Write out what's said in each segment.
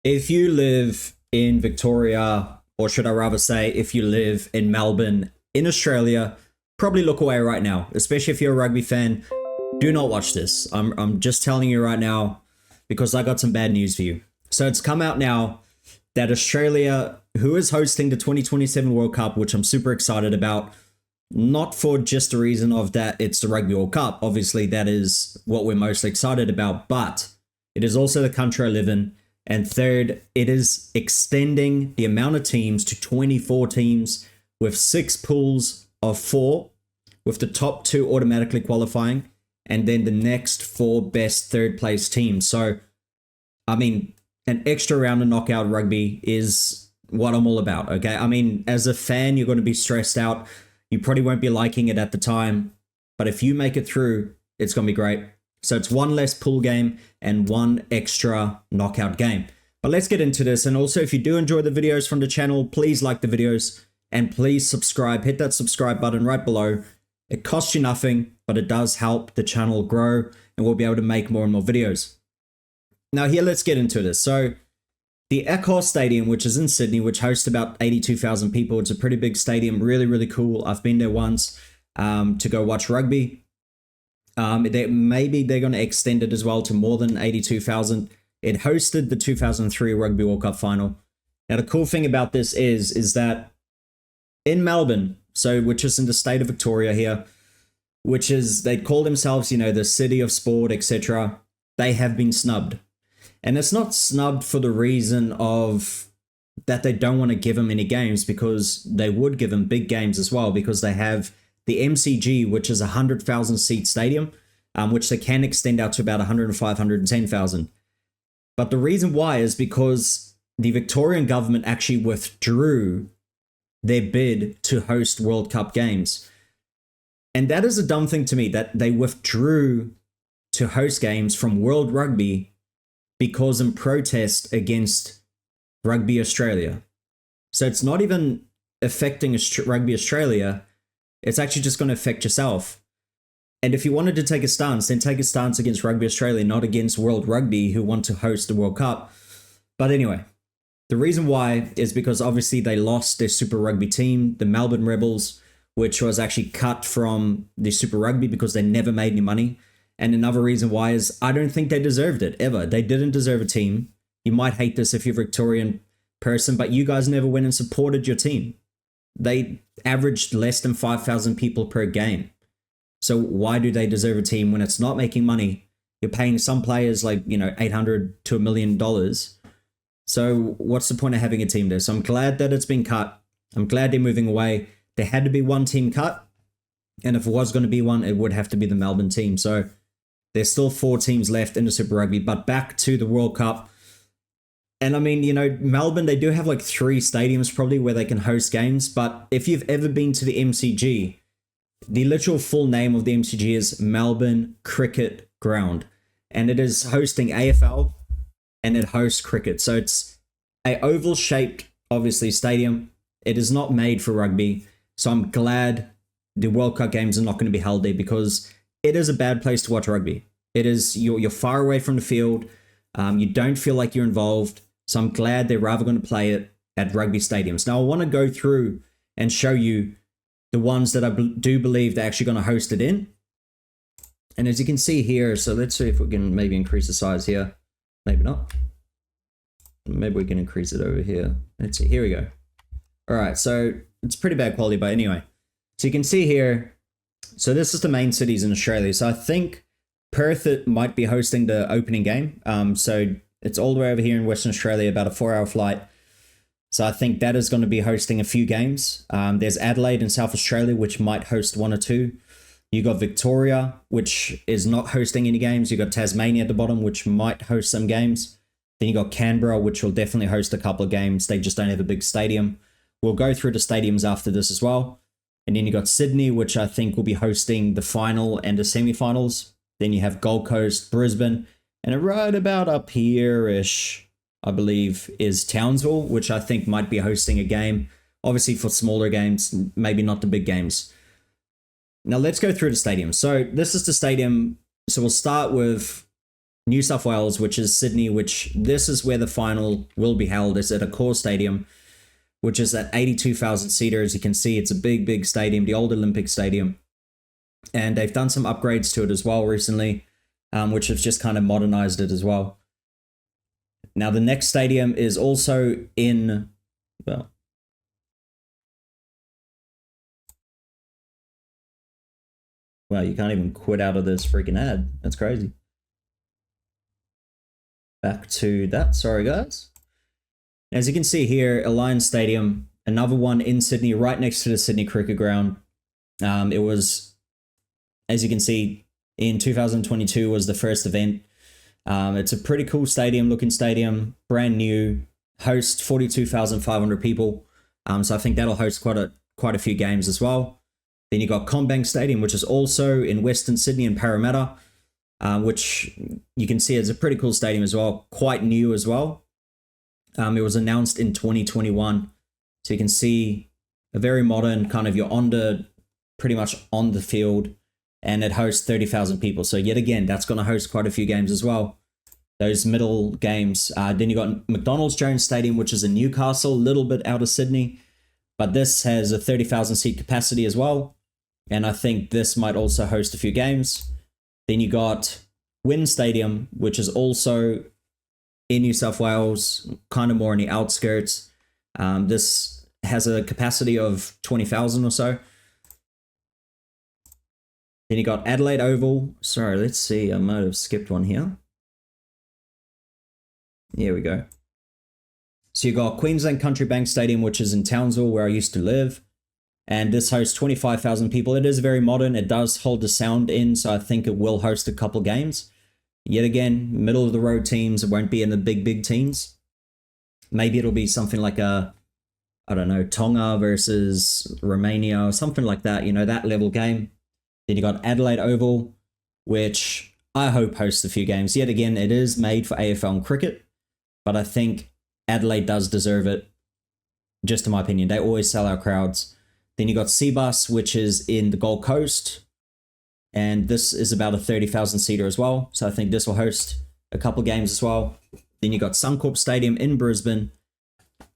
If you live in Victoria, or should I rather say, if you live in Melbourne, in Australia, probably look away right now, especially if you're a rugby fan. Do not watch this. I'm just telling you right now because I got some bad news for you. So it's come out now that Australia, who is hosting the 2027 World Cup, which I'm super excited about, not for just the reason of that it's the Rugby World Cup. Obviously, that is what we're most excited about, but it is also the country I live in. And third, it is extending the amount of teams to 24 teams with 6 pools of 4, with the top 2 automatically qualifying, and then the next 4 best third place teams. So, I mean, an extra round of knockout rugby is what I'm all about, okay? I mean, as a fan, you're going to be stressed out. You probably won't be liking it at the time, but if you make it through, it's going to be great. So it's 1 less pool game and 1 extra knockout game. But let's get into this. And also, if you do enjoy the videos from the channel, please like the videos and please subscribe. Hit that subscribe button right below. It costs you nothing, but it does help the channel grow and we'll be able to make more and more videos. Now here, let's get into this. So the Accor Stadium, which is in Sydney, which hosts about 82,000 people. It's a pretty big stadium, really, really cool. I've been there once to go watch rugby. Maybe they're going to extend it as well to more than 82,000. It hosted the 2003 Rugby World Cup final. Now, the cool thing about this is that in Melbourne, so which is in the state of Victoria here, which is, they call themselves, you know, the city of sport, etc. They have been snubbed. And it's not snubbed for the reason of that they don't want to give them any games, because they would give them big games as well, because they have the MCG, which is a 100,000 seat stadium, which they can extend out to about 105, 110,000. But the reason why is because the Victorian government actually withdrew their bid to host World Cup games. And that is a dumb thing to me, that they withdrew to host games from World Rugby because in protest against Rugby Australia. So it's not even affecting Rugby Australia, it's actually just going to affect yourself. And if you wanted to take a stance, then take a stance against Rugby Australia, not against World Rugby, who want to host the World Cup. But anyway, the reason why is because obviously they lost their Super Rugby team, the Melbourne Rebels, which was actually cut from the Super Rugby because they never made any money. And another reason why is I don't think they deserved it, ever. They didn't deserve a team. You might hate this if you're a Victorian person, but you guys never went and supported your team. They averaged less than 5,000 people per game. So why do they deserve a team when it's not making money? You're paying some players like, you know, $800 to $1 million. So what's the point of having a team there? So I'm glad that it's been cut. I'm glad they're moving away. There had to be one team cut. And if it was going to be one, it would have to be the Melbourne team. So there's still 4 teams left in the Super Rugby, but back to the World Cup. And I mean, you know, Melbourne, they do have like 3 stadiums probably where they can host games. But if you've ever been to the MCG, the literal full name of the MCG is Melbourne Cricket Ground. And it is hosting AFL and it hosts cricket. So it's a oval shaped, obviously, stadium. It is not made for rugby. So I'm glad the World Cup games are not going to be held there, because it is a bad place to watch rugby. It is, you're far away from the field. You don't feel like you're involved. So I'm glad they're rather going to play it at rugby stadiums. Now I want to go through and show you the ones that I do believe they're actually going to host it in. And as you can see here, so let's see if we can maybe increase the size here. Maybe not. Maybe we can increase it over here. Let's see, here we go. All right, so it's pretty bad quality, but anyway. So you can see here, so this is the main cities in Australia. So I think Perth, it might be hosting the opening game. So it's all the way over here in Western Australia, about a 4-hour flight. So I think that is going to be hosting a few games. There's Adelaide in South Australia, which might host 1 or 2. You got Victoria, which is not hosting any games. You got Tasmania at the bottom, which might host some games. Then you got Canberra, which will definitely host a couple of games. They just don't have a big stadium. We'll go through the stadiums after this as well. And then you got Sydney, which I think will be hosting the final and the semi-finals. Then you have Gold Coast, Brisbane, and right about up here-ish, I believe, is Townsville, which I think might be hosting a game. Obviously for smaller games, maybe not the big games. Now let's go through the stadium. So this is the stadium. So we'll start with New South Wales, which is Sydney, which this is where the final will be held. It's at a core stadium, which is at 82,000 seater. As you can see, it's a big, big stadium, the old Olympic Stadium. And they've done some upgrades to it as well recently, which have just kind of modernized it as well. Now, the next stadium is also in, well, wow, you can't even quit out of this freaking ad. That's crazy. Back to that. Sorry, guys. As you can see here, Alliance Stadium, another one in Sydney, right next to the Sydney Cricket Ground. It was, as you can see, in 2022 was the first event. It's a pretty cool stadium, looking stadium, brand new, host 42,500 people. So I think that'll host quite a few games as well. Then you got CommBank Stadium, which is also in Western Sydney and Parramatta, which you can see is a pretty cool stadium as well, quite new as well. It was announced in 2021, so you can see a very modern kind of, you're pretty much on the field, and it hosts 30,000 people. So yet again, that's going to host quite a few games as well, those middle games. Then you got McDonald's Jones Stadium, which is in Newcastle, a little bit out of Sydney, but this has a 30,000 seat capacity as well, and I think this might also host a few games. Then you got Wynn Stadium, which is also in New South Wales, kind of more in the outskirts. This has a capacity of 20,000 or so. Then you got Adelaide Oval. Sorry, let's see. I might have skipped one here. Here we go. So you got Queensland Country Bank Stadium, which is in Townsville, where I used to live. And this hosts 25,000 people. It is very modern. It does hold the sound in, so I think it will host a couple games. Yet again, middle of the road teams. It won't be in the big teams. Maybe it'll be something like I don't know, Tonga versus Romania or something like that, you know, that level game. Then you got Adelaide Oval, which I hope hosts a few games. Yet again, it is made for AFL and cricket, but I think Adelaide does deserve it, just in my opinion. They always sell out crowds. Then you got Seabus, which is in the Gold Coast, and this is about a 30,000 seater as well. So I think this will host a couple games as well. Then you got Suncorp Stadium in Brisbane,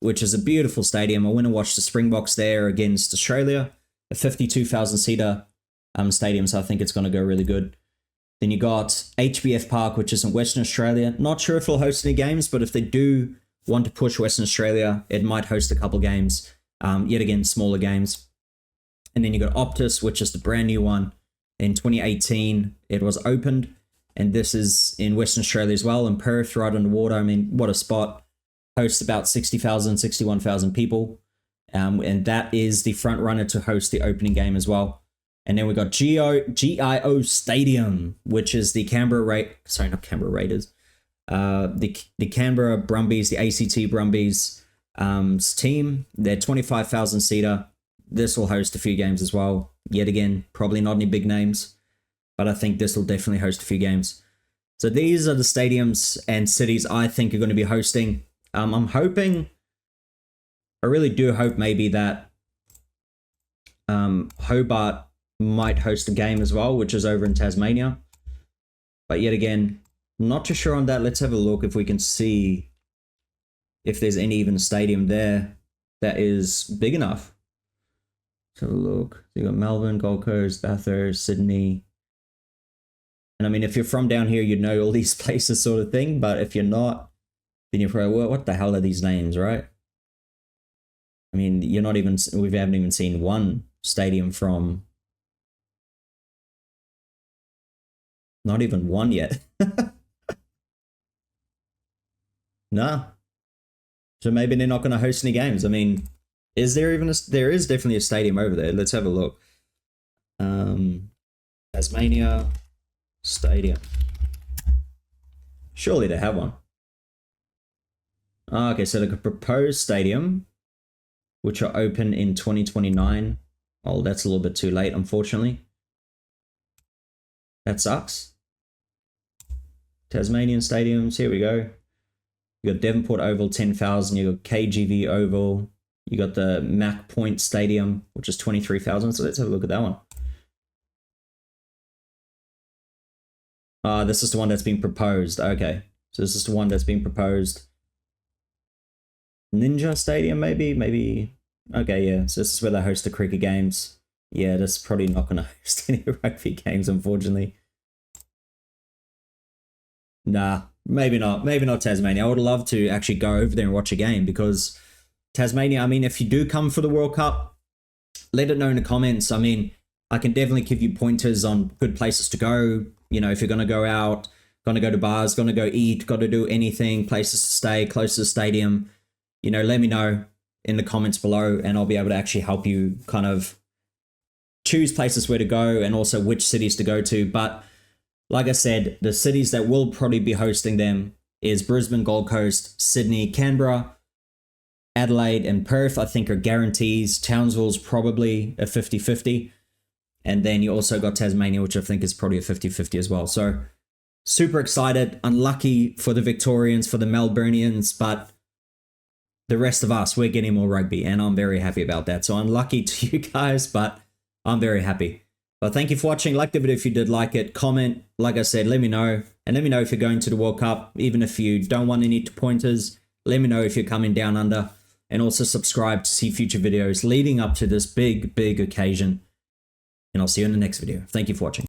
which is a beautiful stadium. I went and watched the Springboks there against Australia, a 52,000 seater stadium. So I think it's going to go really good. Then you got HBF Park, which is in Western Australia. Not sure if it'll host any games, but if they do want to push Western Australia, it might host a couple games. Yet again, smaller games. And then you got Optus, which is the brand new one. In 2018, it was opened, and this is in Western Australia as well, in Perth, right on the water. I mean, what a spot. Hosts about 60,000, 61,000 people, and that is the front runner to host the opening game as well. And then we got GIO Stadium, which is the Canberra Raiders, the Canberra Brumbies, the ACT Brumbies team. They're 25,000 seater. This will host a few games as well. Yet again, probably not any big names, but I think this will definitely host a few games. So these are the stadiums and cities I think are going to be hosting. I'm hoping, I really do hope maybe that Hobart might host a game as well, which is over in Tasmania. But yet again, not too sure on that. Let's have a look if we can see if there's any even stadium there that is big enough. Let's have a look. So you got Melbourne, Gold Coast, Bathurst, Sydney. And I mean, if you're from down here, you'd know all these places sort of thing. But if you're not, then you're probably, well, what the hell are these names, right? I mean, we haven't even seen one stadium from, not even one yet. Nah. So maybe they're not going to host any games. I mean, there is definitely a stadium over there. Let's have a look. Tasmania Stadium. Surely they have one. Okay, so the proposed stadium, which are open in 2029. Oh, that's a little bit too late, unfortunately. That sucks. Tasmanian stadiums, here we go. You got Devonport Oval, 10,000. You got KGV Oval. You got the Mac Point Stadium, which is 23,000. So let's have a look at that one. This is the one that's been proposed. Okay. So this is the one that's been proposed. Ninja Stadium, maybe? Maybe. Okay, yeah. So this is where they host the cricket games. Yeah, that's probably not going to host any rugby games, unfortunately. Nah, maybe not. Maybe not Tasmania. I would love to actually go over there and watch a game, because Tasmania, I mean, if you do come for the World Cup, let it know in the comments. I mean, I can definitely give you pointers on good places to go. You know, if you're going to go out, going to go to bars, going to go eat, got to do anything, places to stay, close to the stadium, you know, let me know in the comments below, and I'll be able to actually help you kind of choose places where to go and also which cities to go to. But like I said, the cities that will probably be hosting them is Brisbane, Gold Coast, Sydney, Canberra, Adelaide, and Perth, I think, are guarantees. Townsville's probably a 50-50. And then you also got Tasmania, which I think is probably a 50-50 as well. So super excited. Unlucky for the Victorians, for the Melburnians, but the rest of us, we're getting more rugby, and I'm very happy about that. So unlucky to you guys, but I'm very happy. But thank you for watching. Like the video if you did like it. Comment, like I said, let me know. And let me know if you're going to the World Cup. Even if you don't want any pointers, let me know if you're coming down under. And also subscribe to see future videos leading up to this big, big occasion. And I'll see you in the next video. Thank you for watching.